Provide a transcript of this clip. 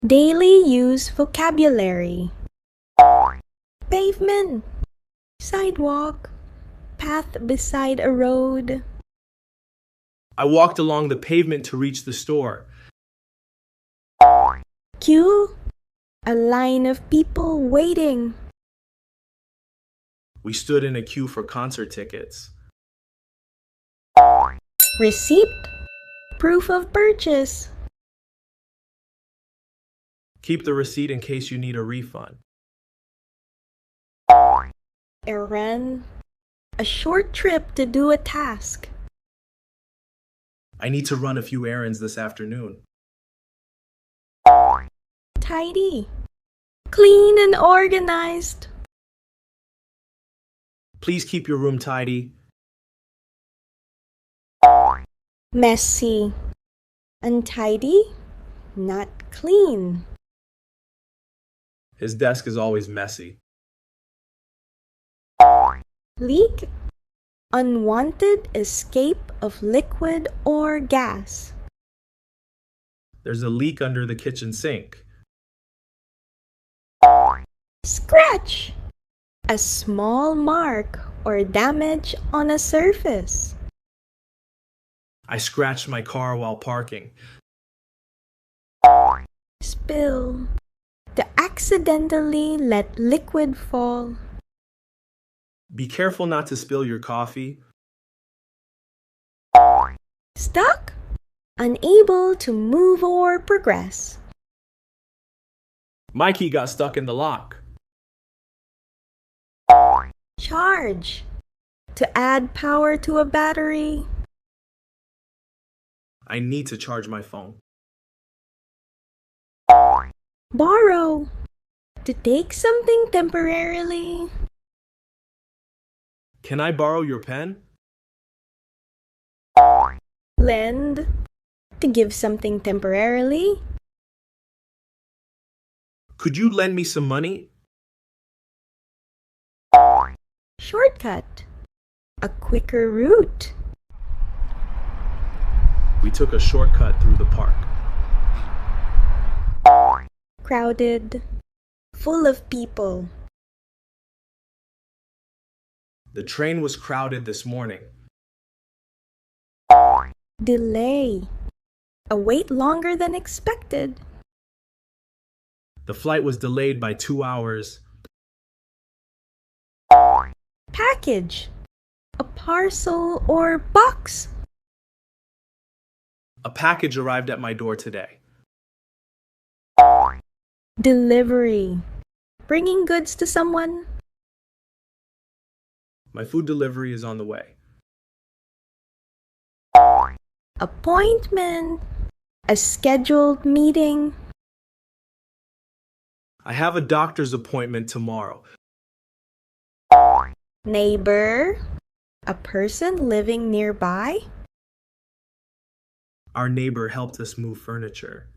Daily use vocabulary. Pavement, sidewalk, path beside a road. I walked along the pavement to reach the store. Queue, a line of people waiting. We stood in a queue for concert tickets. Receipt, proof of purchase. Keep the receipt in case you need a refund. Errand, a short trip to do a task. I need to run a few errands this afternoon. Tidy, clean and organized. Please keep your room tidy. Messy, untidy, not clean. His desk is always messy. Leak, unwanted escape of liquid or gas. There's a leak under the kitchen sink. Scratch, a small mark or damage on a surface. I scratched my car while parking. Spill, to accidentally let liquid fall. Be careful not to spill your coffee. Stuck, unable to move or progress. My key got stuck in the lock. Charge, to add power to a battery. I need to charge my phone. Borrow, to take something temporarily. Can I borrow your pen? Lend, to give something temporarily. Could you lend me some money? Shortcut, a quicker route. We took a shortcut through the park. Crowded, full of people. The train was crowded this morning. Delay, a wait longer than expected. The flight was delayed by 2 hours. Package, a parcel or box. A package arrived at my door today. Delivery, bringing goods to someone. My food delivery is on the way. Appointment, a scheduled meeting. I have a doctor's appointment tomorrow. Neighbor, a person living nearby. Our neighbor helped us move furniture.